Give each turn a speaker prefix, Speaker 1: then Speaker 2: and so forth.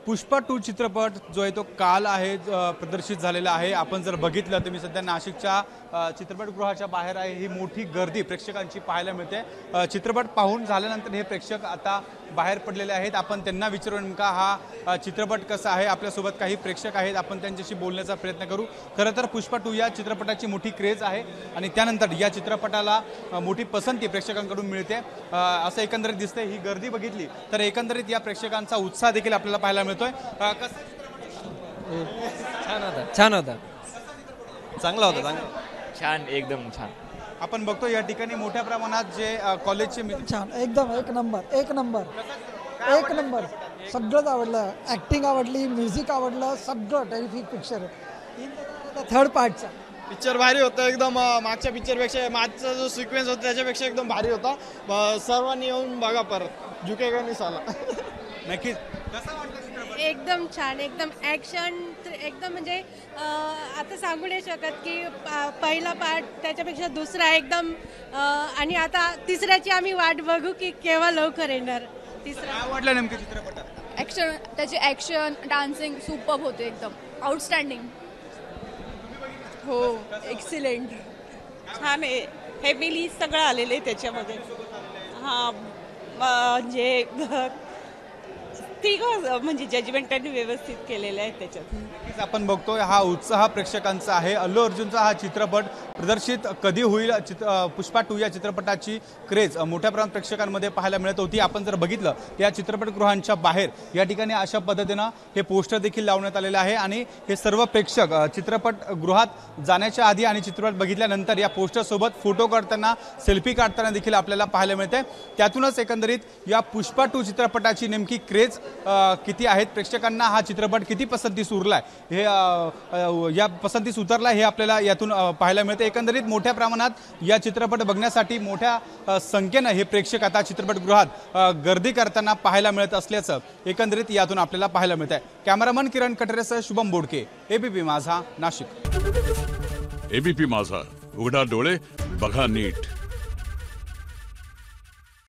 Speaker 1: पुष्पा 2 चित्रपट जो आहे तो काल आहे प्रदर्शित झालेला आहे। आपण जर बघितलं तर मी सध्या नाशिकच्या चित्रपटगृहाच्या बाहेर आहे। ही मोठी गर्दी प्रेक्षकांची पाहायला मिळते। चित्रपट पाहून झाल्यानंतर हे प्रेक्षक आता बाहेर पडलेले आहेत। आपण त्यांना विचारू नेमका हा चित्रपट कसा आहे। आपल्यासोबत काही प्रेक्षक आहेत, आपण त्यांच्याशी बोलण्याचा प्रयत्न करू। खरं तर पुष्पा 2 या चित्रपटाची मोठी क्रेज आहे आणि त्यानंतर या चित्रपटाला मोठी पसंती प्रेक्षकांकडून मिळते असं एकंदरीत दिसते। ही गर्दी बघितली तर एकंदरीत या प्रेक्षकांचा उत्साह देखील आपल्याला पाहायला मिळतोय।
Speaker 2: छान होता चांगला होता
Speaker 3: छान एकदम छान।
Speaker 1: आपण बघतो या ठिकाणी मोठ्या प्रमाणात जे कॉलेजचे
Speaker 4: छान एकदम एक नंबर सगळंच आवडलं। ॲक्टिंग आवडली, म्युझिक आवडलं, सगळं टेरिफिक पिक्चर आहे। थर्ड पार्टचा
Speaker 5: पिक्चर भारी होता एकदम। मागच्या पिक्चरपेक्षा मागचा जो सिक्वेन्स होता त्याच्यापेक्षा एकदम भारी होता। सर्वांनी येऊन बघा परत झुकेगा नहीं साला।
Speaker 1: नक्कीच कसा वाटलं चित्रपट?
Speaker 6: एकदम छान, एकदम ॲक्शन एकदम म्हणजे आता सांगू नाही शकत की पहिला पार्ट त्याच्यापेक्षा दुसरा एकदम आणि आता तिसऱ्याची आम्ही वाट बघू की केव्हा लवकर येणार तिसरा।
Speaker 1: काय वाटलं नेमकं चित्रपटात?
Speaker 7: ॲक्शन, त्याचे ॲक्शन डान्सिंग सुपर्ब होते, एकदम आउटस्टँडिंग।
Speaker 8: हो एक्सिलेंट छान आहे। फॅमिली सगळं आलेलं आहे त्याच्यामध्ये। हां म्हणजे ठीक म्हणजे जजमेंट त्यांनी व्यवस्थित केलेलं आहे त्याच्यात।
Speaker 1: नक्कीच आपण बघतोय हा उत्साह प्रेक्षकांचा आहे। अल्लू अर्जुनचा हा चित्रपट प्रदर्शित कधी होईल, पुष्पा 2 या चित्रपटाची क्रेज मोठ्या प्रमाणात प्रेक्षकांमध्ये पाहायला मिळत होती। आपण जर बघितलं या चित्रपटगृहांच्या बाहेर या ठिकाणी अशा पद्धतीनं हे पोस्टर देखील लावण्यात आलेलं आहे आणि हे सर्व प्रेक्षक चित्रपटगृहात जाण्याच्या आधी आणि चित्रपट बघितल्यानंतर या पोस्टरसोबत फोटो काढताना, सेल्फी काढताना देखील आपल्याला पाहायला मिळते। त्यातूनच एकंदरीत या पुष्पा 2 चित्रपटाची नेमकी क्रेज किती आहेत, प्रेक्षकांना हा चित्रपट किती पसंतीस उरलाय हे या पसंतीस उतरला हे आपल्याला यातून पाहायला मिळते। एकंदरीत मोठ्या प्रमाणात या चित्रपट बघण्यासाठी मोठ्या संख्येनं हे प्रेक्षक आता चित्रपटगृहात गर्दी करताना पाहायला मिळत असल्याचं एकंदरीत यातून आपल्याला पाहायला मिळत आहे। कॅमेरामन किरण कटरेसह शुभम बोडके, एबीपी माझा, नाशिक।
Speaker 9: एबीपी माझा, उघडा डोळे बघा नीट।